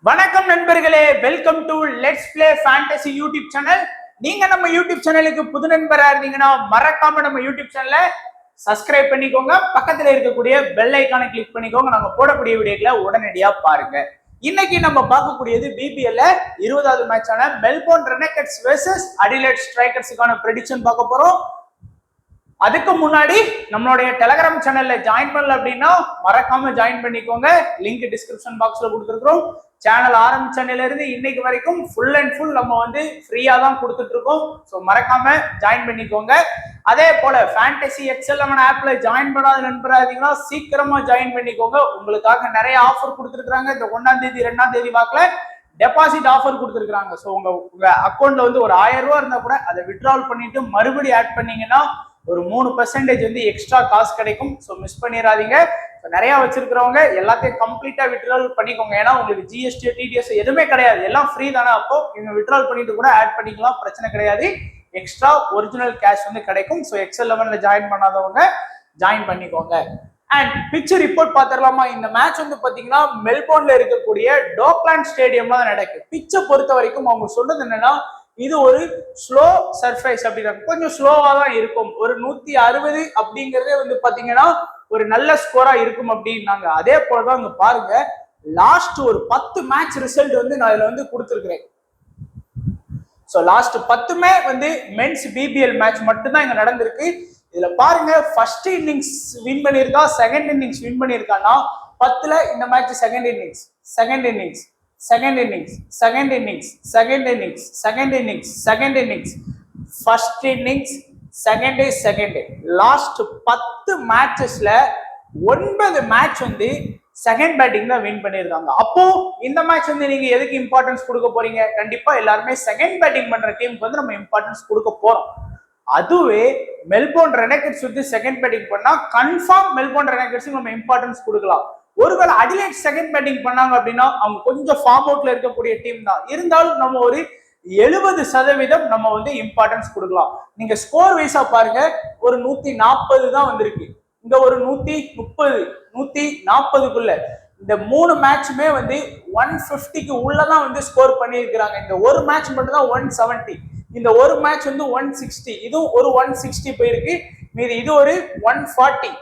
வணக்கம் நண்பர்களே, welcome to let's play fantasy YouTube channel. நீங்க நம்ம யூடியூப் சேனலுக்கு புது நண்பரா இருந்தீங்கன்னா மறக்காம நம்ம யூடியூப் சேனலை சப்ஸ்கிரைப் பண்ணிக்கோங்க. பக்கத்துல இருக்கக்கூடிய பெல் ஐக்கானை கிளிக் பண்ணிக்கோங்க. நாங்க போடக்கூடிய வீடியோக்களை உடனடியா பாருங்க. இன்னைக்கு நம்ம பார்க்கக்கூடியது பிபிஎல்ல 20வது மேட்சான மெல்போர்ன் ரெனகட்ஸ் வெர்சஸ் அடிலைட் ஸ்ட்ரைக்கர்ஸுக்கான ப்ரெடிக்ஷன் பார்க்க போறோம். அதுக்கு முன்னாடி நம்மளுடைய டெலிகிராம் சேனல்ல ஜாயின் பண்ணல அப்படின்னா மறக்காம ஜாயின் பண்ணிக்கோங்க. லிங்க் டிஸ்கிரிப்ஷன் பாக்ஸ்ல கொடுத்துருக்கோம். சேனல் ஆரம்பிச்சதுல இருந்து இன்னைக்கு வரைக்கும் ஃபுல் அண்ட் ஃபுல் நம்ம ஃப்ரீயா தான் கொடுத்துட்டு இருக்கோம். ஸோ மறக்காம ஜாயின் பண்ணிக்கோங்க. அதே போல ஃபேண்டசி எக்ஸ்11 ஆப்ல ஜாயின் பண்ணாத நண்பரா இருந்தீங்கன்னா சீக்கிரமா ஜாயின் பண்ணிக்கோங்க. உங்களுக்காக நிறைய ஆஃபர் கொடுத்துருக்காங்க. இந்த 1ஆம் தேதி 2ஆம் தேதி வாக்குல டெபாசிட் ஆஃபர் கொடுத்துருக்காங்க. ஸோ உங்க அக்கௌண்ட்ல ஒரு 1000 ரூபா இருந்தா கூட அதை வித்ட்ரால் பண்ணிட்டு மறுபடியும் ஆட் பண்ணீங்கன்னா ஒரு 3% எக்ஸ்ட்ரா காசு கிடைக்கும். ஸோ மிஸ் பண்ணிடாதீங்க. நிறைய வச்சிருக்கிறவங்க எல்லாத்தையும் கம்ப்ளீட்டா வித்ட்ரால் பண்ணிக்கோங்க. ஏன்னா உங்களுக்கு ஜிஎஸ்டி டிடிஎஸ் எதுவுமே கிடையாது, எல்லாம் ஃப்ரீ தானே. அப்போ நீங்க வித்ட்ரால் பண்ணிட்டு கூட ஆட் பண்ணிக்கலாம், பிரச்சனை கிடையாது. எக்ஸ்ட்ரா ஒரிஜினல் கேஷ் கிடைக்கும். ஸோ எக்ஸ்11ல ஜாயின் பண்ணாதவங்க ஜாயின் பண்ணிக்கோங்க. அண்ட் பிச் ரிப்போர்ட் பார்த்துடலாமா? இந்த மேட்ச் பாத்தீங்கன்னா மெல்போர்ன்ல இருக்கக்கூடிய டோக்லாண்ட் ஸ்டேடியம்ல தான் நடக்குது. பிச்சை பொறுத்த வரைக்கும் அவங்க சொல்றது என்னன்னா, இது ஒரு ஸ்லோ சர்ஃபேஸ் அப்படிங்கிறாங்க. கொஞ்சம் ஸ்லோவா தான் இருக்கும். ஒரு 160 அப்படிங்கறதே பாத்தீங்கன்னா ஒரு நல்ல ஸ்கோரா இருக்கும் அப்படின்னாங்க. அதே போலதான் இங்க பாருங்க, லாஸ்ட் ஒரு 10 மேட்ச் ரிசல்ட் நான் இதுல கொடுத்துருக்கிறேன். ஸோ லாஸ்ட் 10மே மென்ஸ் பிபிஎல் மேட்ச் மட்டும் தான் இங்க நடந்திருக்கு. இதுல பாருங்க, ஃபர்ஸ்ட் இன்னிங்ஸ் வின் பண்ணியிருக்கா, செகண்ட் இன்னிங்ஸ் வின் பண்ணியிருக்கான்னா 10ல இந்த match second innings, second innings, second innings, second innings, second innings, second innings, second innings, first innings, second last 10 மேட்சஸ்ல 9 மேட்ச் செகண்ட் பேட்டிங் தான் வின் பண்ணியிருக்காங்க. அப்போ இந்த மேட்ச் நீங்க எதுக்கு இம்பார்ட்டன்ஸ் கொடுக்க போறீங்க? கண்டிப்பா எல்லாருமே செகண்ட் பேட்டிங் பண்ற டீமுக்கு நம்ம இம்பார்ட்டன்ஸ் கொடுக்க போறோம். அதுவே மெல்போர்ன் ரெனகட்ஸ் செகண்ட் பேட்டிங் பண்ணா கன்ஃபார்ம் மெல்போர்ன் ரெனகட்ஸ்க்கு நம்ம இம்பார்ட்டன்ஸ் கொடுக்கலாம். ஒருவேளை அடிலைட் செகண்ட் பேட்டிங் பண்ணாங்க அப்படின்னா அவங்க கொஞ்சம் ஃபார்ம் அவுட்ல இருக்கக்கூடிய டீம் தான். இருந்தாலும் நம்ம ஒரு 70% நம்ம இம்பார்ட்டன்ஸ் கொடுக்கலாம். நீங்க ஸ்கோர் வைஸா பாருங்க, ஒரு 140 தான் வந்திருக்கு. இங்க ஒரு 130, 140க்குள்ள. இந்த 3 மேட்சுமே 150க்கு உள்ளதான் ஸ்கோர் பண்ணியிருக்கிறாங்க. இந்த ஒரு மேட்ச் மட்டும் தான் 170. இந்த ஒரு மேட்ச் 160. இதுவும் ஒரு 160 போயிருக்கு. மீது இது ஒரு 140,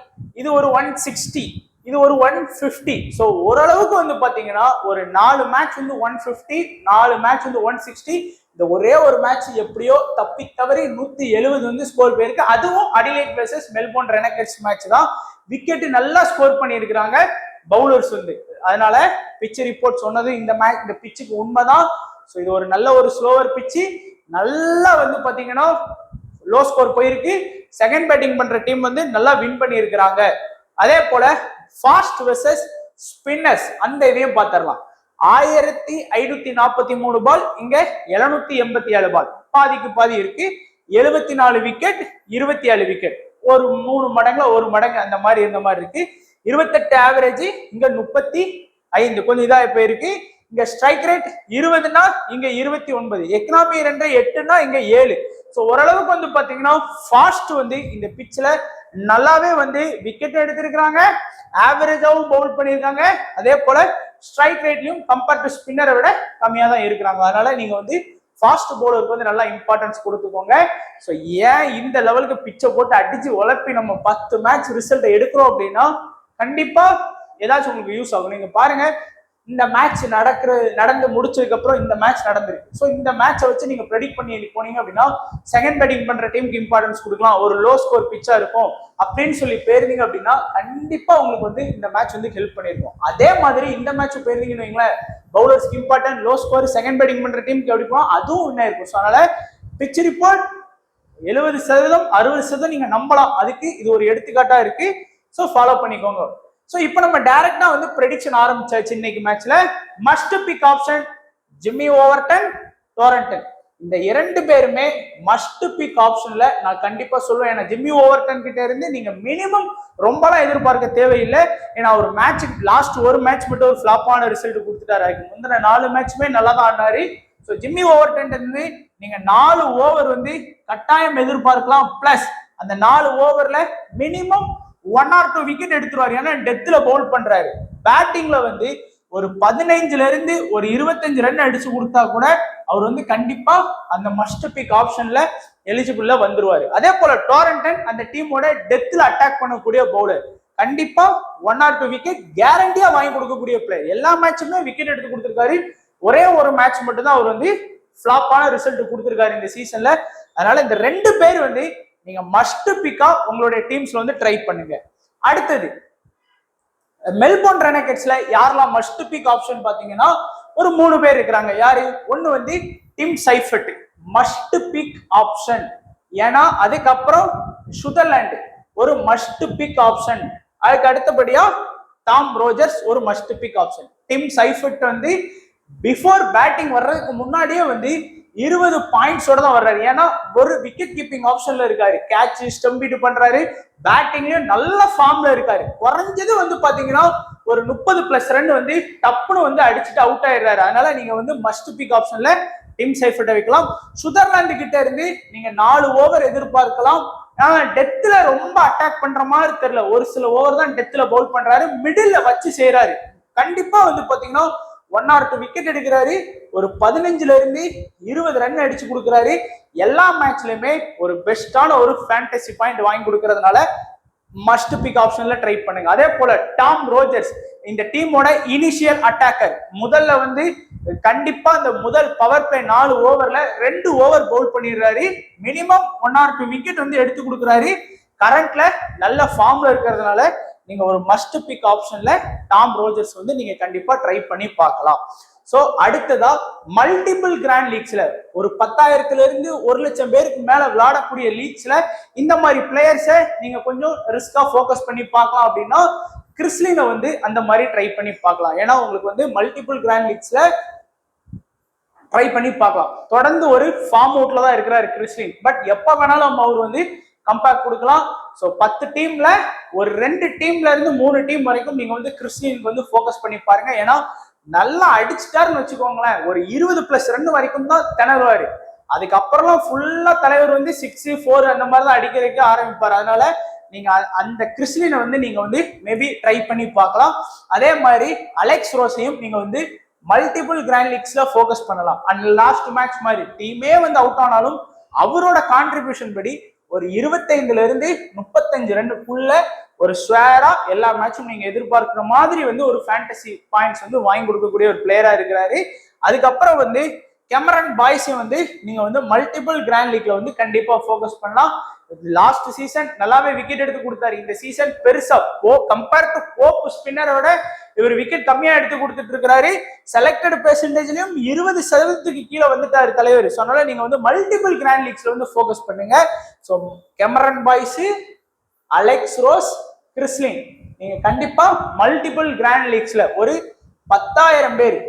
இது ஒரு 160, இது ஒரு 150. ஸோ ஓரளவுக்கு பாத்தீங்கன்னா ஒரு 4 மேட்ச் 150, 4 மேட்ச் 160. இந்த ஒரே ஒரு மேட்ச் எப்படியோ தப்பி தவறி 170 ஸ்கோர் போயிருக்கு. அதுவும் அடிலைட் வெர்சஸ் மெல்போர்ன் ரெனகட்ஸ் மேட்ச் தான். விக்கெட் நல்லா ஸ்கோர் பண்ணியிருக்கிறாங்க பவுலர்ஸ். அதனால பிச் ரிப்போர்ட் சொன்னது இந்த மேட்ச் இந்த பிச்சுக்கு உண்மைதான். ஸோ இது ஒரு நல்ல ஒரு ஸ்லோவர் பிச்சு. நல்லா பாத்தீங்கன்னா லோ ஸ்கோர் போயிருக்கு. செகண்ட் பேட்டிங் பண்ற டீம் நல்லா வின் பண்ணி இருக்கிறாங்க. அதே போல ஃபாஸ்ட் வெர்சஸ் ஸ்பின்னர்ஸ் அந்த இதையும் பார்த்துடலாம். 1543 பால், இங்க 787 பால், பாதிக்கு பாதி இருக்கு. 74 விக்கெட், 27 விக்கெட், ஒரு 3 மடங்குல 1 மடங்கு அந்த மாதிரி இருந்த மாதிரி இருக்கு. 28 ஆவரேஜ், இங்க 35 கொஞ்சம் இதா இப்ப இருக்கு. இங்க ஸ்ட்ரைக் ரேட் 20னா இங்க 29, எக்கனாமி 8னா இங்க 7. ஸோ ஓரளவுக்கு பாத்தீங்கன்னா ஃபாஸ்ட் இந்த பிட்ச்ல நல்லாவே விக்கெட் எடுத்திருக்கிறாங்க. ஆவரேஜாவும் பவுல் பண்ணியிருக்காங்க. அதே போல ஸ்ட்ரைக் ரேட்லயும் கம்பேர் டு ஸ்பின்னரை விட கம்மியா தான் இருக்கிறாங்க. அதனால நீங்க ஃபாஸ்ட் பவுலருக்கு நல்லா இம்பார்ட்டன்ஸ் கொடுத்துக்கோங்க. ஸோ ஏன் இந்த லெவலுக்கு பிச்சை போட்டு அடிச்சு உழப்பி நம்ம 10 மேட்ச் ரிசல்ட் எடுக்கிறோம் அப்படின்னா கண்டிப்பா ஏதாச்சும் உங்களுக்கு யூஸ் ஆகும். நீங்க பாருங்க, இந்த மேட்ச் நடந்து முடிச்சதுக்கு அப்புறம் இந்த மேட்ச் நடந்திருக்கு. ஸோ இந்த மேட்சை வச்சு நீங்க ப்ரெடிக்ட் பண்ணி போனீங்க அப்படின்னா செகண்ட் பேட்டிங் பண்ற டீமுக்கு இம்பார்ட்டன்ஸ் கொடுக்கலாம், ஒரு லோ ஸ்கோர் பிச்சா இருக்கும் அப்படின்னு சொல்லி போயிருந்தீங்க அப்படின்னா கண்டிப்பா உங்களுக்கு இந்த மேட்ச் ஹெல்ப் பண்ணிருக்கும். அதே மாதிரி இந்த மேட்ச் போயிருந்தீங்கன்னு வைங்களேன், பவுலர்ஸ்க்கு important, low score, second batting பண்ற டீமுக்கு எப்படி போனோம் அதுவும் என்ன இருக்கும். ஸோ அதனால பிச் ரிப்போர்ட் 70%, 60% நீங்க நம்பலாம். அதுக்கு இது ஒரு எடுத்துக்காட்டா இருக்கு. ஸோ ஃபாலோ பண்ணிக்கோங்க. ஸோ இப்போ நம்ம டைரக்டா ப்ரெடிக்ஷன் ஆரம்பிச்சாச்சு. இன்னைக்கு மேட்ச்ல must pick option Jimmy Overton, டோரண்டன். இந்த 2 பேருமே மஸ்ட் பிக் ஆப்ஷன்ல நான் கண்டிப்பா சொல்லுவேன். ஏன்னா ஜிம்மி ஓவர்டன் கிட்ட இருந்து நீங்க மினிமம் ரொம்பலாம் எதிர்பார்க்க தேவையில்லை. ஏன்னா ஒரு மேட்ச் லாஸ்ட் ஒரு மேட்ச் மட்டும் ஒரு ஃபிளாப்பான ரிசல்ட் கொடுத்துட்டாரு. முந்தின 4 மேட்சுமே நல்லா தான் ஆடினாரு. ஸோ ஜிம்மி ஓவர்டன் இருந்து நீங்க 4 ஓவர் கட்டாயம் எதிர்பார்க்கலாம். பிளஸ் அந்த 4 ஓவர்ல மினிமம் 1 or 2 விக்கெட் எடுத்துருவாரு. ஏன்னா டெத்ல பவுல் பண்றாரு. பேட்டிங்ல ஒரு 15ல இருந்து ஒரு 25 ரன் அடிச்சு கொடுத்தா கூட அவர் வந்து கண்டிப்பா அந்த மஸ்ட் பிக் ஆப்ஷன்ல எலிஜிபிள்ல வந்துருவாரு. அதே போல டோரண்டன் அந்த டீமோட டெத்ல அட்டாக் பண்ணக்கூடிய பவுலர், கண்டிப்பா 1 or 2 விக்கெட் கேரண்டியா வாங்கி கொடுக்கக்கூடிய பிளேயர். எல்லா மேட்சுமே விக்கெட் எடுத்து கொடுத்திருக்காரு. ஒரே ஒரு மேட்ச் மட்டும் தான் அவர் வந்து ஃபிளாப்பான ரிசல்ட் கொடுத்திருக்காரு இந்த சீசன்ல. அதனால இந்த 2 பேர் வந்து நீங்க மஸ்ட் பிக்கா உங்களுடைய டீம்ஸ்ல வந்து ட்ரை பண்ணுங்க. அடுத்தது மெல்போர்ன் ரெனகெட்ஸ்ல யாரெல்லாம் மஸ்ட் பிக் ஆப்ஷன் பாத்தீங்கன்னா ஒரு 3 பேர் இருக்கிறாங்க. யாரு? ஒன்னு வந்து dim Seifert must pick option. ஏன்னா அதுக்கப்புறம் சுதர்லாந்து ஒரு மஸ்ட் பிக் ஆப்ஷன். அதுக்கு அடுத்தபடியா டாம் ரோஜர்ஸ் ஒரு must pick option. Dim Seifert வந்து பிஃபோர் பேட்டிங் வர்றதுக்கு முன்னாடியே வந்து 20 பாயிண்ட்ஸோட தான் வர்றாரு. ஏன்னா ஒரு விக்கெட் கீப்பிங் ஆப்ஷன்ல இருக்காரு, கேட்ச் ஸ்டம்பிட் பண்றாரு, பேட்டிங்லயும் நல்ல ஃபார்ம்ல இருக்காரு. குறைஞ்சது வந்து பாத்தீங்கன்னா ஒரு 30+ ரன் வந்து டப்புன்னு வந்து அடிச்சுட்டு அவுட் ஆயிடுறாரு. அதனால நீங்க வந்து மஸ்ட் பிக் ஆப்ஷன்ல டிம் சைஃபர்ட்டை வைக்கலாம். சுதர்லாந்து கிட்ட இருந்து நீங்க 4 ஓவர் எதிர்பார்க்கலாம். டெத்ல ரொம்ப அட்டாக் பண்ற மாதிரி தெரியல, ஒரு சில ஓவர் தான் டெத்ல பவுல் பண்றாரு, மிடில்ல வச்சு செய்யறாரு. கண்டிப்பா வந்து பாத்தீங்கன்னா 1 or 2 விக்கெட் எடுக்கிறாரு, ஒரு 15ல இருந்து 20 ரன் அடிச்சு கொடுக்குறாரு. எல்லா மேட்ச்லயுமே ஒரு பெஸ்டான ஒரு ஃபேண்டசி பாயிண்ட் வாங்கி கொடுக்கறதுனால மஸ்ட் பிக் ஆப்ஷன்ல ட்ரை பண்ணுங்க. அதே போல டாம் ரோஜர்ஸ் இந்த டீமோட இனிஷியல் அட்டாக்கர். முதல்ல வந்து கண்டிப்பா இந்த முதல் பவர் பிளே 4 ஓவர்ல 2 ஓவர் பவுல் பண்ணிடுறாரு. மினிமம் 1 or 2 விக்கெட் வந்து எடுத்து கொடுக்குறாரு. கரண்ட்ல நல்ல ஃபார்ம்ல இருக்கிறதுனால நீங்க ஒரு மஸ்ட் பிக் ஆப்ஷன்ல டாம் ரோஜர்ஸ் வந்து நீங்க கண்டிப்பா ட்ரை பண்ணி பார்க்கலாம். சோ அடுத்ததா மல்டிபிள் கிராண்ட் லீக்ஸ்ல ஒரு 10,000ல இருந்து 1,00,000 பேருக்கு மேல விளையாடக்கூடிய லீக்ஸ்ல இந்த மாதிரி பிளேயர்ஸை நீங்க கொஞ்சம் ரிஸ்கா போக்கஸ் பண்ணி பார்க்கலாம். அப்படின்னா கிறிஸ்லினை வந்து அந்த மாதிரி ட்ரை பண்ணி பார்க்கலாம். ஏன்னா உங்களுக்கு வந்து மல்டிபிள் கிராண்ட் லீக்ஸ்ல ட்ரை பண்ணி பார்க்கலாம். தொடர்ந்து ஒரு ஃபார்ம் அவுட்ல தான் இருக்கிறாரு கிறிஸ்லின். பட் எப்ப வேணாலும் அவர் வந்து கம்பேக் கொடுக்கலாம். ஸோ 10 டீம்ல ஒரு 2 டீம்ல இருந்து 3 டீம் வரைக்கும் நீங்க வந்து கிறிஸ்டியனுக்கு வந்து போக்கஸ் பண்ணி பாருங்க. ஏன்னா நல்லா அடிச்சுட்டாருன்னு வச்சுக்கோங்களேன், ஒரு 20+ ரன் வரைக்கும் தான் திணறுவாரு. அதுக்கப்புறம் ஃபுல்லா தலைவர் வந்து 6, 4 அந்த மாதிரி தான் அடிக்கிறதுக்கு ஆரம்பிப்பாரு. அதனால நீங்க அந்த கிறிஸ்டியனை வந்து நீங்க வந்து மேபி ட்ரை பண்ணி பார்க்கலாம். அதே மாதிரி அலெக்ஸ் ரோஸையும் நீங்க வந்து மல்டிபிள் கிராண்ட் லீக்ஸ்ல போக்கஸ் பண்ணலாம். அண்ட் லாஸ்ட் மேட்ச் மாதிரி டீமே வந்து அவுட் ஆனாலும் அவரோட கான்ட்ரிபியூஷன் படி ஒரு 25ல இருந்து 35 ரன்னுக்குள்ள ஒரு ஸ்வேரா எல்லா மேட்சும் நீங்க எதிர்பார்க்கிற மாதிரி வந்து ஒரு ஃபேண்டசி பாயிண்ட்ஸ் வந்து வாங்கி கொடுக்கக்கூடிய ஒரு பிளேயரா இருக்கிறாரு. அதுக்கப்புறம் வந்து கேமரன் பாய்ஸையும் வந்து நீங்க வந்து மல்டிபிள் கிராண்ட் லீக்ல வந்து கண்டிப்பா போக்கஸ் பண்ணலாம். லாஸ்ட் சீசன் நல்லாவே விக்கெட் எடுத்து கொடுத்தாரு. இந்த சீசன் பெருசா கம்பேர் டு போப் ஸ்பின்னரோட இவர் விக்கெட் கம்மியா எடுத்து கொடுத்துட்டு இருக்கிறாரு. செலக்டட் பெர்சன்டேஜ்லயும் 20% கீழே வந்துட்டாரு தலைவர். ஸோ அதனால நீங்க வந்து மல்டிபிள் கிராண்ட் லீக்ஸ்ல வந்து போக்கஸ் பண்ணுங்க. So Cameron boys, Alex rose, Chris Lynn நீங்க கண்டிப்பா மல்டிபிள் கிராண்ட் லீக்ஸ்ல ஒரு 10,000 பேர்.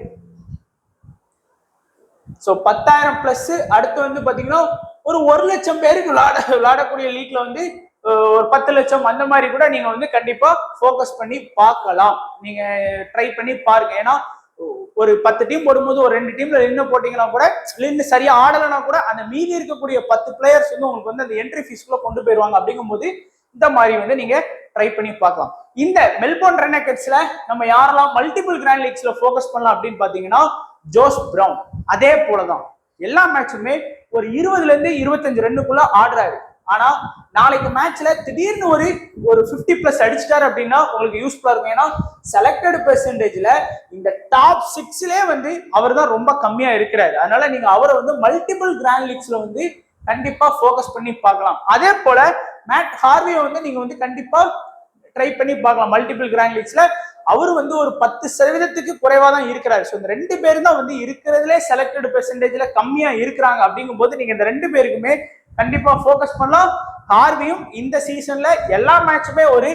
ஸோ 10,000+ அடுத்து வந்து பாத்தீங்கன்னா ஒரு 1,00,000 பேருக்கு விளையாடக்கூடிய லீக்ல வந்து ஒரு 10 லட்சம் அந்த மாதிரி கூட நீங்க வந்து கண்டிப்பா போக்கஸ் பண்ணி பார்க்கலாம். நீங்க ட்ரை பண்ணி பாருங்க. ஏன்னா ஒரு 10 டீம் போடும்போது ஒரு 2 டீம்ல நின்று போட்டீங்கன்னா கூட நின்று சரியா ஆடலைன்னா கூட அந்த மீதி இருக்கக்கூடிய 10 பிளேயர்ஸ் வந்து உங்களுக்கு வந்து அந்த என்ட்ரி ஃபீஸ்க்குள்ள கொண்டு போயிருவாங்க. அப்படிங்கும் போது இந்த மாதிரி வந்து நீங்க ட்ரை பண்ணி பார்க்கலாம். இந்த மெல்போர்ன் ரெனகெட்ஸ்ல நம்ம யாரெல்லாம் மல்டிபிள் கிராண்ட் லீக்ஸ்ல போக்கஸ் பண்ணலாம் அப்படின்னு பாத்தீங்கன்னா ஜோஸ் பிரவுன் அதே போலதான் எல்லா மேட்சுமே ஒரு 20ல இருந்து 25 ரன்னுக்குள்ள ஆடுறாரு. ஆனா நாளைக்கு மேட்ச்ல திடீர்னு ஒரு 50+ அடிச்சிட்டாரு அப்படின்னா உங்களுக்கு யூஸ்ஃபுல்லா இருக்கும். ஏன்னா செலக்டட் பெர்சன்டேஜ்ல இந்த டாப் 6லே வந்து அவர் தான் ரொம்ப கம்மியா இருக்கிறாரு. அதனால நீங்க அவரை வந்து மல்டிபிள் கிராண்ட் லீக்ஸ்ல வந்து கண்டிப்பா போக்கஸ் பண்ணி பார்க்கலாம். அதே போல மேட் ஹார்வியை வந்து நீங்க வந்து கண்டிப்பா ட்ரை பண்ணி பார்க்கலாம் மல்டிபிள் கிராண்ட் லீக்ஸ்ல. அவர் வந்து ஒரு 10% குறைவா தான் இருக்கிறாரு. ஸோ இந்த 2 பேரும் தான் வந்து இருக்கிறதுலே செலக்டட் பெர்சன்டேஜ்ல கம்மியா இருக்கிறாங்க. அப்படிங்கும் போது நீங்க இந்த 2 பேருக்குமே கண்டிப்பா போக்கஸ் பண்ணலாம். ஹார்வியும் இந்த சீசன்ல எல்லா மேட்சுமே ஒரு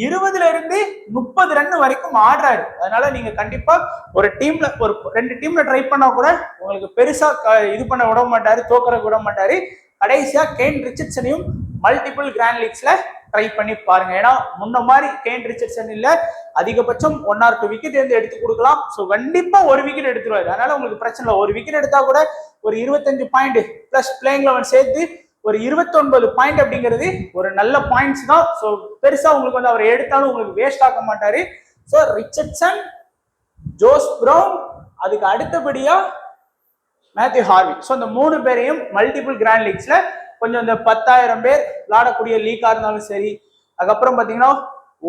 20ல இருந்து 30 ரன் வரைக்கும் ஆடுறாரு. அதனால நீங்க கண்டிப்பா ஒரு டீம்ல ஒரு 2 டீம்ல ட்ரை பண்ணா கூட உங்களுக்கு பெருசா இது பண்ண விட மாட்டாரு, தோக்கற விட மாட்டாரு. கடைசியா கெயின் ரிச்சர்ட்சனையும் மல்டிபிள் கிராண்ட் லீக்ஸ்ல ட்ரை பண்ணி பாருங்க. ஏன்னா முன்ன மாதிரி கெயின் ரிச்சர்ட்சன் இல்ல, அதிகபட்சம் 1 or 2 விக்கெட் வந்து எடுத்து கொடுக்கலாம். ஸோ கண்டிப்பா ஒரு விக்கெட் எடுத்துருவாரு. அதனால உங்களுக்கு பிரச்சனை இல்லை. ஒரு விக்கெட் எடுத்தா கூட ஒரு 25 பாயிண்ட் பிளஸ் பிளேயிங் 11 சேர்த்து ஒரு 29 பாயிண்ட் அப்படிங்கிறது ஒரு நல்ல பாயிண்ட்ஸ் தான். ஸோ பெருசா உங்களுக்கு வந்து அவர் எடுத்தாலும் உங்களுக்கு வேஸ்ட் ஆக மாட்டாரு. ஸோ ரிச்சர்ட்சன், ஜோஸ் பிரவுன், அதுக்கு அடுத்தபடியா மேத்யூ ஹார்வி. ஸோ இந்த 3 பேரையும் மல்டிபிள் கிராண்ட் லீக்ஸ்ல கொஞ்சம் இந்த 10,000 பேர் விளையாடக்கூடிய லீக்கா இருந்தாலும் சரி, அதுக்கப்புறம் பாத்தீங்கன்னா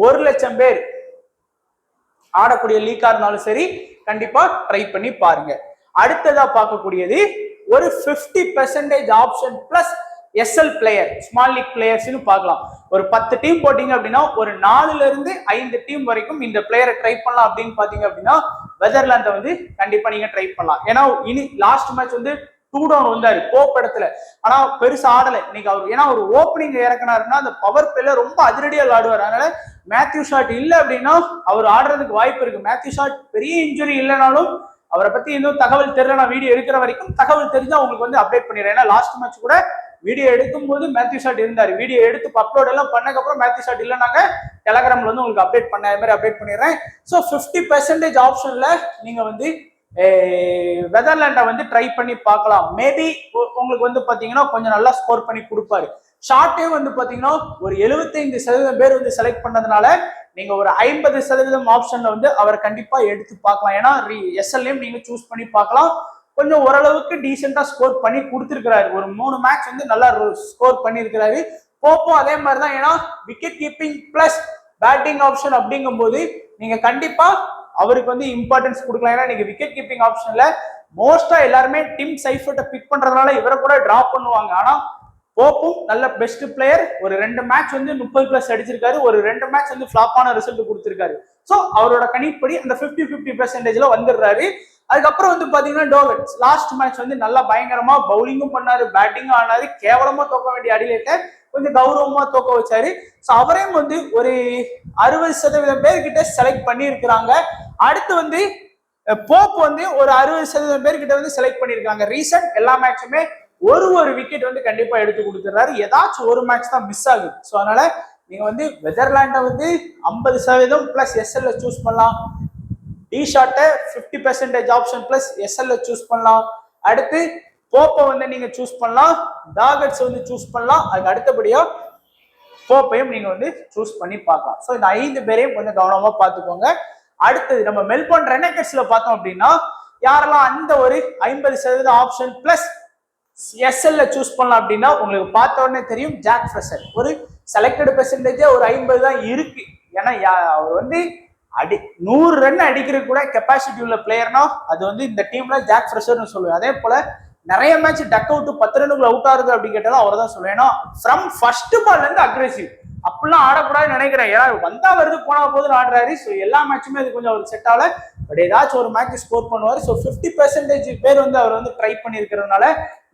1,00,000 பேர் ஆடக்கூடிய லீக்கா இருந்தாலும் சரி, கண்டிப்பா ட்ரை பண்ணி பாருங்க. அடுத்ததா பார்க்கக்கூடியது ஒரு 50% option plus SL player, small league பிளேயர்ஸ்னு பார்க்கலாம். ஒரு 10 டீம் போட்டீங்க அப்படின்னா ஒரு 4ல இருந்து 5 டீம் வரைக்கும் இந்த பிளேயரை ட்ரை பண்ணலாம் அப்படின்னு பாத்தீங்க அப்படின்னா வெதர்லாண்டை வந்து கண்டிப்பா நீங்க ட்ரை பண்ணலாம். ஏன்னா இனி லாஸ்ட் மேட்ச் வந்து 2 டவுன் வந்தாரு போப் இடத்துல, ஆனா பெருசா ஆடலை இன்னைக்கு அவர். ஏன்னா ஒரு ஓப்பனிங் இறக்குனாருன்னா அந்த பவர் பிளேல ரொம்ப அதிரடியா விளையாடுவார். அதனால மேத்யூ ஷாட் இல்ல அப்படின்னா அவர் ஆடுறதுக்கு வாய்ப்பு இருக்கு. மேத்யூ ஷாட் பெரிய இன்ஜுரி இல்லைனாலும் அவரை பத்தி இன்னும் தகவல் தெரியல. நான் வீடியோ எடுக்கிற வரைக்கும் தகவல் தெரிஞ்சா உங்களுக்கு வந்து அப்டேட் பண்ணிடுறேன். ஏன்னா லாஸ்ட் மேட்ச் கூட வீடியோ எடுக்கும் போது மேத்யூ ஷாட் இருந்தாரு. வீடியோ எடுத்து அப்லோட் எல்லாம் பண்ணக்கப்புறம் மேத்யூ ஷாட் இல்லைனாங்க டெலகிராம்ல வந்து உங்களுக்கு அப்டேட் பண்ண மாதிரி அப்டேட் பண்ணிடுறேன். ஸோ 50% ஆப்ஷன்ல நீங்க வந்து வெதர்லாண்டை வந்து ட்ரை பண்ணி பார்க்கலாம். மேபி உங்களுக்கு வந்து பாத்தீங்கன்னா கொஞ்சம் நல்லா ஸ்கோர் பண்ணி கொடுப்பாரு. ஷார்ட்டே வந்து பாத்தீங்கன்னா ஒரு 75% பேர் வந்து செலக்ட் பண்ணதுனால நீங்க ஒரு 50% ஆப்ஷன்ல வந்து அவரை கண்டிப்பா எடுத்து பார்க்கலாம். ஏன்னா எஸ்எல்லையும் நீங்க சூஸ் பண்ணி பார்க்கலாம். கொஞ்சம் ஓரளவுக்கு டீசெண்டா ஸ்கோர் பண்ணி கொடுத்துருக்கிறாரு. ஒரு 3 மேட்ச் வந்து நல்லா ஸ்கோர் பண்ணியிருக்கிறாரு. போப்போ அதே மாதிரிதான். ஏன்னா wicket keeping plus batting option அப்படிங்கும் போது நீங்க கண்டிப்பா அவருக்கு வந்து இம்பார்ட்டன்ஸ் கொடுக்கலாம். ஏன்னா நீங்க விக்கெட் கீப்பிங் ஆப்ஷன்ல மோஸ்டா எல்லாருமே டிம் சைஃபர்ட்டை பிக் பண்றதுனால இவரை கூட டிராப் பண்ணுவாங்க. ஆனா போப்பும் நல்ல பெஸ்ட் பிளேயர். ஒரு 2 மேட்ச் வந்து 30+ அடிச்சிருக்காரு. ஒரு 2 மேட்ச் வந்து ஃபிளாப்பான ரிசல்ட் கொடுத்திருக்காரு. ஸோ அவரோட கணிப்படி அந்த 50-50% வந்துடுறாரு. அதுக்கப்புறம் வந்து பாத்தீங்கன்னா டோவெட்ஸ் லாஸ்ட் மேட்ச் வந்து நல்லா பயங்கரமா பவுலிங்கும் பண்ணாரு, பேட்டிங்கும் ஆனாரு. கேவலமா தோக்க வேண்டிய அடிலேட்ட கொஞ்சம் கௌரவமா தோக்க வச்சாரு. ஸோ அவரையும் வந்து ஒரு 60% பேர்கிட்ட செலக்ட் பண்ணி இருக்கிறாங்க. அடுத்து வந்து போப் வந்து ஒரு 60% பேர்கிட்ட வந்து செலக்ட் பண்ணியிருக்காங்க. ரீசன்ட் எல்லா மேட்சுமே ஒரு விக்கெட் வந்து கண்டிப்பா எடுத்து கொடுத்துறாரு. ஏதாச்சும் ஒரு மேட்ச் தான் மிஸ் ஆகுது. ஸோ அதனால நீங்க வந்து வெதர்லாண்டை வந்து 50% பிளஸ் எஸ்எல்ல சூஸ் பண்ணலாம். டி ஷாட்டை 50% ஆப்ஷன் பிளஸ் எஸ்எல்ல சூஸ் பண்ணலாம். அடுத்து போப்பை வந்து நீங்க சூஸ் பண்ணலாம். டாகட்ஸ் வந்து சூஸ் பண்ணலாம். அதுக்கு அடுத்தபடியா போப்பையும் நீங்க வந்து சூஸ் பண்ணி பார்க்கலாம். ஸோ இந்த 5 பேரையும் கொஞ்சம் கவனமா பார்த்துக்கோங்க. அடுத்தது நம்ம மெல்போர்ன் ரெனகட்ஸ்ல பார்த்தோம் அப்படின்னா யாரெல்லாம் அந்த ஒரு 50% ஆப்ஷன் பிளஸ் எஸ்எல்ல சூஸ் பண்ணலாம் அப்படின்னா உங்களுக்கு பார்த்த உடனே தெரியும். ஜாக் ஃப்ரெஷர் ஒரு செலக்டட் பெர்சன்டேஜே ஒரு 50 தான் இருக்கு. ஏன்னா அவர் வந்து 100 ரன் அடிக்கிறது கூட கெப்பாசிட்டி உள்ள பிளேயர்னா அது வந்து இந்த டீம்ல ஜாக் ஃப்ரெஷர்னு சொல்லுவேன். அதே போல நிறைய மேட்ச் டக் அவுட் 10 ரன்னுக்குள்ள அவுட் ஆகுது அப்படின்னு கேட்டாலும் அவர் தான் சொல்லுவேன். ஏன்னா ஃப்ரம் ஃபர்ஸ்ட் பால்ல இருந்து அக்ரெசிவ் அப்படிலாம் ஆடக்கூடாதுன்னு நினைக்கிறேன். ஏன்னா வந்தா வருது போனா போதுன்னு ஆடுறாரு. ஸோ எல்லா மேட்சுமே அது கொஞ்சம் அவர் செட் ஆகல. பட் ஏதாச்சும் ஒரு மேட்ச் ஸ்கோர் பண்ணுவார். ஸோ 50% பேர் வந்து அவர் வந்து ட்ரை பண்ணியிருக்கிறதுனால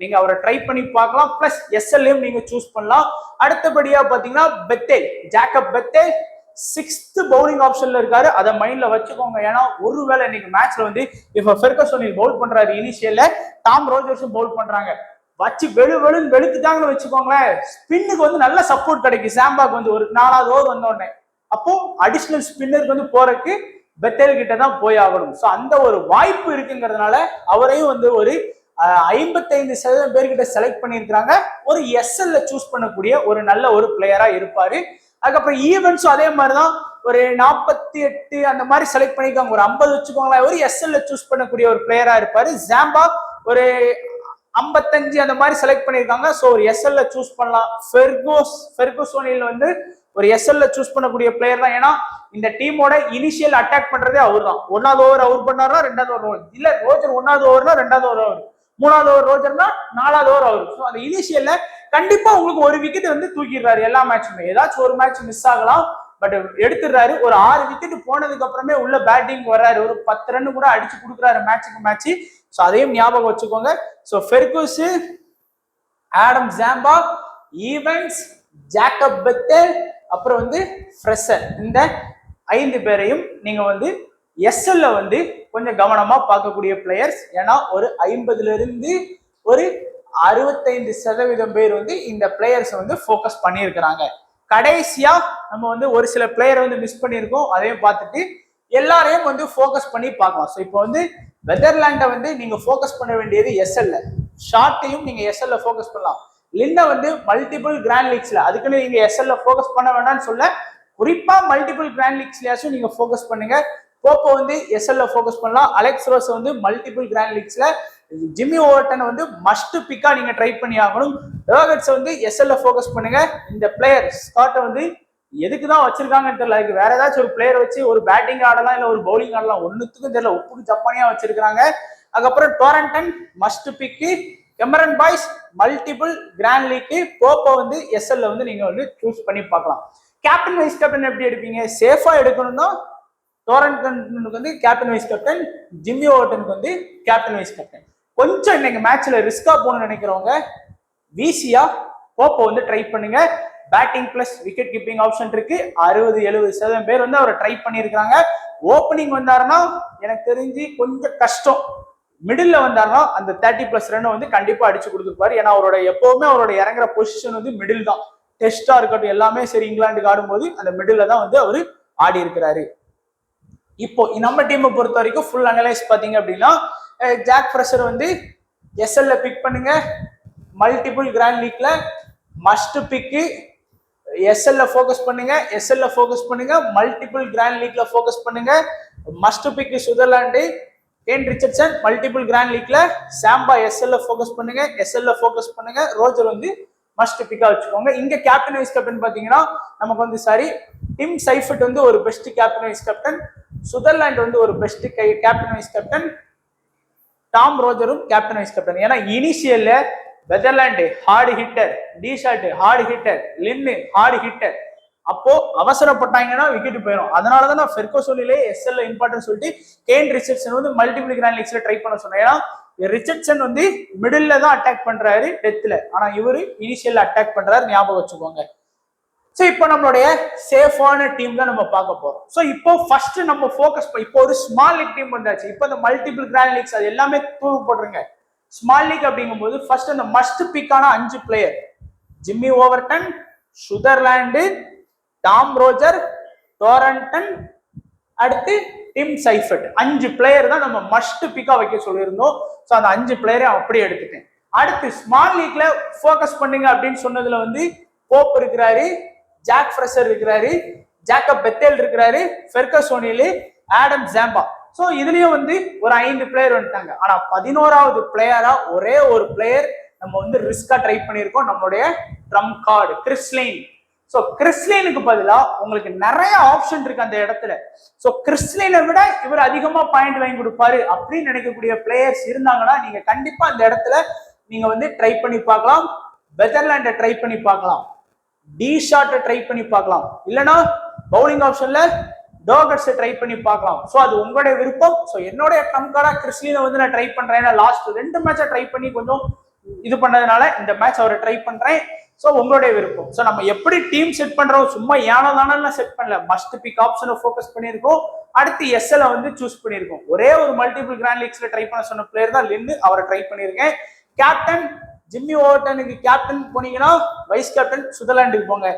நீங்க அவரை ட்ரை பண்ணி பார்க்கலாம். பிளஸ் எஸ்எல்லையும் நீங்க சூஸ் பண்ணலாம். அடுத்தபடியா பாத்தீங்கன்னா Bethel, Jacob Bethel 6th bowling ஆப்ஷன்ல இருக்காரு. அதை மைண்ட்ல வச்சுக்கோங்க. ஏன்னா ஒருவேளை இன்னைக்கு மேட்ச்ல வந்து இப்ப ஃபெர்கசன் பவுல் பண்றாரு, இனிஷியல்ல டாம் ரோஜர்ஸும் பவுல் பண்றாங்க, வச்சு வெளுன்னு வெளுத்துட்டாங்கன்னு வச்சுக்கோங்களேன், ஸ்பின்னுக்கு வந்து நல்ல சப்போர்ட் கிடைக்கும். சாம்பாக்கு வந்து ஒரு 4வது ஓவர் வந்த உடனே அப்போ அடிஷனல் ஸ்பின்னருக்கு வந்து போறதுக்கு பெத்தேல் கிட்ட தான் போய் ஆகணும். ஸோ அந்த ஒரு வாய்ப்பு இருக்குங்கிறதுனால அவரையும் வந்து ஒரு 55% பேர்கிட்ட செலக்ட் பண்ணியிருக்கிறாங்க. ஒரு எஸ்எல்ல சூஸ் பண்ணக்கூடிய ஒரு நல்ல ஒரு பிளேயரா இருப்பாரு. அதுக்கப்புறம் ஈவென்ட்ஸும் அதே மாதிரிதான் ஒரு 48 அந்த மாதிரி செலக்ட் பண்ணிருக்காங்க. ஒரு 50 வச்சுக்கோங்களேன். ஒரு எஸ்எல்ல சூஸ் பண்ணக்கூடிய ஒரு பிளேயரா இருப்பாரு. ஜாம்பா ஒரு 55 அந்த மாதிரி செலக்ட் பண்ணிருக்காங்க. ஸோ ஒரு எஸ்எல்ல சூஸ் பண்ணலாம். ஃபெர்குசோனில் வந்து ஒரு எஸ்எல்ல சூஸ் பண்ணக்கூடிய பிளேயர் தான். ஏன்னா இந்த டீமோட இனிஷியல் அட்டாக் பண்றதே அவர் தான். 1வது ஓவர் அவர் பண்ணாரா, 2வது ஓவர் இல்ல ரோஜர் 1வது ஓவர்னா 2வது ஓவர் அவர், 3வது ஓவர் ரோஜர்னா 4வது ஓவர் அவர். ஸோ அந்த இனிஷியல்ல கண்டிப்பா உங்களுக்கு ஒரு விக்கெட் வந்து தூக்கிடுறாரு. எல்லா மேட்சுமே ஏதாச்சும் ஒரு மேட்ச் மிஸ் ஆகலாம், பட் எடுத்துடுறாரு. ஒரு 6 விக்கெட் போனதுக்கு அப்புறமே உள்ள பேட்டிங் வர்றாரு. ஒரு 10 ரன் கூட அடிச்சு கொடுக்குறாரு மேட்சுக்கு மேட்ச். ஸோ அதையும் ஞாபகம் வச்சுக்கோங்க. So Fergus, Adam Zampa, Evans, Jacob Bethell, அப்புறம் வந்து ஃப்ரெஷர், இந்த 5 பேரையும் நீங்க வந்து எஸ்எல்ல வந்து கொஞ்சம் கவனமா பார்க்கக்கூடிய பிளேயர்ஸ். ஏன்னா ஒரு 50ல இருந்து ஒரு 65% பேர் வந்து இந்த பிளேயர்ஸ் வந்து ஃபோக்கஸ் பண்ணியிருக்கிறாங்க. கடைசியா நம்ம வந்து ஒரு சில பிளேயரை வந்து மிஸ் பண்ணியிருக்கோம். அதையும் பார்த்துட்டு எல்லாரையும் வந்து ஃபோக்கஸ் பண்ணி பார்க்கலாம். ஸோ இப்போ வந்து வெதர்லாண்டை வந்து நீங்க ஃபோக்கஸ் பண்ண வேண்டியது எஸ்எல்ல, ஷார்ட்டையும் நீங்க எஸ்எல்ல ஃபோக்கஸ் பண்ணலாம். லின்னை வந்து மல்டிபிள் கிராண்ட் லீக்ஸ்ல, அதுக்குன்னு நீங்க எஸ்எல்ல ஃபோக்கஸ் பண்ண வேண்டாம்னு சொல்ல, குறிப்பா மல்டிபிள் கிராண்ட் லீக்ஸ்லயாச்சும் நீங்க ஃபோக்கஸ் பண்ணுங்க. போப்போ வந்து எஸ்எல்ல ஃபோக்கஸ் பண்ணலாம். அலெக்ஸ் ரோஸ் வந்து மல்டிபிள் கிராண்ட் லீக்ஸ்ல. ஜிம்மி ஓவர்டன் வந்து மஸ்ட் பிக்கா நீங்க ட்ரை பண்ணி ஆகணும். ரோகட்ஸ் வந்து எஸ்எல்ல ஃபோக்கஸ் பண்ணுங்க. இந்த பிளேயர் ஸ்காட்டை வந்து எதுக்குதான் வச்சிருக்காங்கன்னு தெரியல. அதுக்கு வேற ஏதாச்சும் ஒரு பிளேயர் வச்சு ஒரு பேட்டிங் ஆடலாம் இல்ல ஒரு பவுலிங் ஆடலாம், ஒன்னுத்துக்கும் தெரியல. உப்புக்கு ஜப்பானியா வச்சிருக்காங்க. அதுக்கப்புறம் டோரண்டன் must pick. Cameron Boyce multiple grand league. போப்போ வந்து எஸ்எல்ல வந்து நீங்க வந்து சூஸ் பண்ணி பார்க்கலாம். கேப்டன் வைஸ் கேப்டன் எப்படி எடுப்பீங்க? சேஃபா எடுக்கணும்னா டோரண்டனுக்கு வந்து கேப்டன் வைஸ் கேப்டன், ஜிம்மி ஓவர்டனுக்கு வந்து கேப்டன் வைஸ் கேப்டன். கொஞ்சம் இன்னைக்கு மேட்ச்ல ரிஸ்கா போகணும்னு நினைக்கிறவங்க விசியா போப்போ வந்து ட்ரை பண்ணுங்க. Batting plus wicket keeping option இருக்கு. 60-70% பேர் வந்து அவரை ட்ரை பண்ணியிருக்காங்க. ஓப்பனிங் வந்தாருன்னா எனக்கு தெரிஞ்சு கொஞ்சம் கஷ்டம். மிடில் வந்தாருன்னா அந்த 30+ ரன் வந்து கண்டிப்பா அடிச்சு கொடுத்துருப்பாரு. ஏன்னா அவரோட எப்பவுமே அவரோட இறங்குற பொசிஷன் வந்து மிடில் தான். டெஸ்டா இருக்கட்டும் எல்லாமே சரி, இங்கிலாந்துக்கு ஆடும்போது அந்த மிடில் தான் வந்து அவரு ஆடி இருக்கிறாரு. இப்போ நம்ம டீமை பொறுத்த வரைக்கும் ஃபுல் அனலைஸ் பாத்தீங்க அப்படின்னா, ஜாக் ஃப்ரெஷர் வந்து எஸ்எல்ல பிக் பண்ணுங்க. மல்டிபிள் கிராண்ட் லீக்ல மஸ்ட் பிக்கு. எஸ்எல்ல ஃபோக்கஸ் பண்ணுங்க. எஸ்எல்ல ஃபோக்கஸ் பண்ணுங்க. மல்டிபிள் கிராண்ட் லீக்ல ஃபோக்கஸ் பண்ணுங்க. Must pick Sutherland. Kane Richardson multiple grand லீக்ல. சாம்பா எஸ்எல்ல ஃபோக்கஸ் பண்ணுங்க. எஸ்எல்ல ஃபோக்கஸ் பண்ணுங்க. ரோஜர் வந்து மஸ்ட் பிக்கா வச்சுக்கோங்க. இங்க கேப்டன் வைஸ் கேப்டன் பாத்தீங்கன்னா நமக்கு வந்து சாரி, டிம் சைஃபர்ட் வந்து ஒரு best captain vice captain. Sutherland வந்து ஒரு best captain vice captain. Tom ரோஜரும் கேப்டன் வைஸ் கேப்டன். ஏன்னா இனிஷியல்ல வெதர்லாண்டு ஹார்டு ஹிட்டர், டிஷார்ட் ஹார்டு ஹிட்டர், லின்னு ஹார்டு ஹிட்டர். அப்போ அவசரப்பட்டாங்கன்னா விக்கெட் போயிடும். அதனாலதான் நான் ஃபெர்கோசோனிலே எஸ்எல்ல இம்பார்ட்டன்ட் சொல்லிட்டு கேன் ரிச்சர்ட்சன் வந்து மல்டிபிள் கிராண்ட் லீக்ஸ்ல ட்ரை பண்ண சொன்னேன். ஏன்னா ரிச்சர்ட்சன் வந்து மிடில்ல தான் அட்டாக் பண்றாரு டெத்ல, ஆனா இவரு இனிஷியல்ல அட்டாக் பண்றாரு, ஞாபகம் வச்சுக்கோங்க. ஸோ இப்போ நம்மளுடைய சேஃபான டீம் தான் நம்ம பார்க்க போறோம். ஸோ இப்போ ஃபர்ஸ்ட் நம்ம ஃபோக்கஸ் இப்போ ஒரு ஸ்மால் லீக் டீம் வந்தாச்சு. இப்போ இந்த மல்டிபிள் கிராண்ட் லீக்ஸ் அது எல்லாமே தூவு போடுறீங்க. ஸ்மால் லீக் அப்படிங்கும்போது ஃபர்ஸ்ட் அந்த மஸ்ட் பிக்கான 5 player, Jimmy Overton, Sutherland, Tom Roger, டோரண்டன், அடுத்து டிம் சைஃபர்ட். 5 பிளேயர் தான் நம்ம மஸ்ட் பிக்கா வைக்க சொல்லியிருந்தோம். ஸோ அந்த 5 பிளேயரை அப்படியே எடுத்துட்டேன். அடுத்து ஸ்மால் லீக்ல ஃபோக்கஸ் பண்ணுங்க அப்படின்னு சொன்னதுல வந்து போப் இருக்கிறாரு, ஜாக் ஃப்ரெஷர் இருக்கிறாரு, ஜாக்கப் பெத்தேல் இருக்கிறாரு, ஃபெர்கசோனில், ஆடம் ஜாம்பா. ஸோ இதுலயும் வந்து ஒரு 5 பிளேயர் வந்துட்டாங்க. ஆனா 11வது பிளேயரா ஒரே ஒரு பிளேயர் நம்ம வந்து ரிஸ்கா ட்ரை பண்ணியிருக்கோம், நம்மளுடைய ட்ரம் கார்டு கிறிஸ்லைன். ஸோ கிறிஸ்லைனுக்கு பதிலா உங்களுக்கு நிறைய ஆப்ஷன் இருக்கு அந்த இடத்துல. ஸோ கிறிஸ்லைனை விட இவர் அதிகமா பாயிண்ட் வாங்கி கொடுப்பாரு அப்படின்னு நினைக்கக்கூடிய பிளேயர்ஸ் இருந்தாங்கன்னா நீங்க கண்டிப்பா அந்த இடத்துல நீங்க வந்து ட்ரை பண்ணி பார்க்கலாம். வெதர்லாண்டை ட்ரை பண்ணி பார்க்கலாம், டிஷார்ட்டை ட்ரை பண்ணி பார்க்கலாம், இல்லைன்னா பவுலிங் ஆப்ஷன்ல டோகர்ஸை ட்ரை பண்ணி பார்க்கலாம். ஸோ அது உங்களுடைய விருப்பம். ஸோ என்னுடைய ட்ரம் கார்டா கிறிஸ்லினை வந்து நான் ட்ரை பண்றேன். லாஸ்ட் 2 மேட்சை ட்ரை பண்ணி கொஞ்சம் இது பண்ணதுனால இந்த மேட்ச் அவரை ட்ரை பண்றேன். ஸோ உங்களுடைய விருப்பம். ஸோ நம்ம எப்படி டீம் செட் பண்றோம், சும்மா ஏனோ தானே செட் பண்ணல. மஸ்ட் பிக் ஆப்ஷனை ஃபோக்கஸ் பண்ணியிருக்கோம். அடுத்து எஸ்எல் வந்து சூஸ் பண்ணியிருக்கோம். ஒரே ஒரு மல்டிபிள் கிராண்ட் லீக்ஸ்ல ட்ரை பண்ண சொன்ன பிளேயர் தான் லின்னு, அவரை ட்ரை பண்ணியிருக்கேன். கேப்டன் ஜிம்மி ஓவர்டனுக்கு கேப்டன் போனீங்கன்னா வைஸ் கேப்டன் சுவிட்சர்லாந்துக்கு போங்க.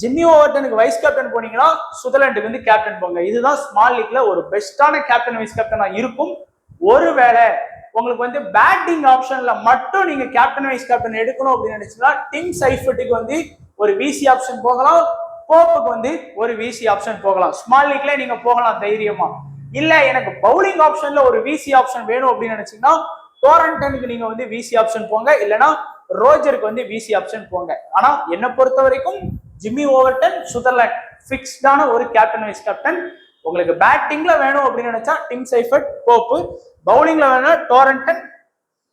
ஜிம்மி ஓவர்டனுக்கு வைஸ் கேப்டன் போனீங்கன்னா சுவிட்சர்லாந்துக்கு வந்து கேப்டன் போங்க. இதுதான் ஸ்மால் லீக்ல ஒரு பெஸ்டான கேப்டன் வைஸ் கேப்டனா இருக்கும். ஒருவேளை உங்களுக்கு வந்து பேட்டிங் ஆப்ஷன்ல மட்டும் நீங்க கேப்டன் வைஸ் கேப்டன் எடுக்கணும் அப்படின்னு நினைச்சீங்கன்னா டிம் சைஃபர்ட்டுக்கு வந்து ஒரு விசி ஆப்ஷன் போகலாம், போப்புக்கு வந்து ஒரு விசி ஆப்ஷன் போகலாம். ஸ்மால் லீக்ல நீங்க போகலாம் தைரியமா. இல்ல எனக்கு பவுலிங் ஆப்ஷன்ல ஒரு விசி ஆப்ஷன் வேணும் அப்படின்னு நினைச்சீங்கன்னா டோரண்டனுக்கு நீங்க வந்து விசி ஆப்ஷன் போங்க, இல்லைன்னா ரோஜருக்கு வந்து விசி ஆப்ஷன் போங்க. ஆனா என்னை பொறுத்த வரைக்கும் ஜிம்மி ஓவர்டன் சுவிட்சர்லாந்து பிக்ஸ்டான ஒரு கேப்டன் வைஸ் கேப்டன். உங்களுக்கு பேட்டிங்ல வேணும் அப்படின்னு நினைச்சா டிம் சைஃபர்ட், போப்பு. பவுலிங்ல வேணா டோரண்டன்.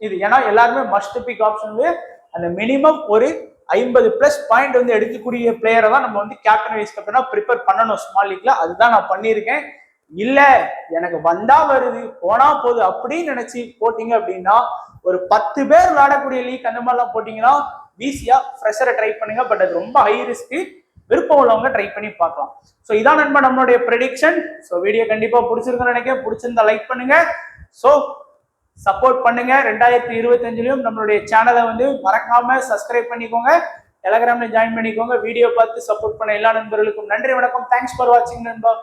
இது ஏன்னா எல்லாருமே மஸ்ட் பிக் ஆப்ஷன். அந்த மினிமம் ஒரு 50+ பாயிண்ட் வந்து எடுக்கக்கூடிய பிளேயரை தான் நம்ம வந்து கேப்டன் வைஸ் கேப்டனா ப்ரிப்பேர் பண்ணணும் ஸ்மால் லீக்ல. அதுதான் நான் பண்ணியிருக்கேன். இல்ல எனக்கு வந்தா வருது போனா போகுது அப்படின்னு நினைச்சு போட்டீங்க அப்படின்னா ஒரு 10 பேர் விளையாடக்கூடிய லீக் அந்த மாதிரிலாம் போட்டீங்கன்னா ஈஸியா ஃப்ரெஷரை ட்ரை பண்ணுங்க. பட் அது ரொம்ப ஹை ரிஸ்க். விருப்பம் உள்ளவங்க ட்ரை பண்ணி பார்க்கலாம். ஸோ இதான் நண்பா நம்மளுடைய ப்ரெடிக்ஷன். ஸோ வீடியோ கண்டிப்பா பிடிச்சிருக்குன்னு நினைக்கிறேன். பிடிச்சிருந்தா லைக் பண்ணுங்க. ஸோ சப்போர்ட் பண்ணுங்க. 2025லயும் நம்மளுடைய சேனலை வந்து மறக்காம சப்ஸ்கிரைப் பண்ணிக்கோங்க. டெலகிராம்ல ஜாயின் பண்ணிக்கோங்க. வீடியோ பார்த்து சப்போர்ட் பண்ண எல்லா நண்பர்களுக்கும் நன்றி, வணக்கம். தேங்க்ஸ் ஃபார் வாட்சிங் நண்பா.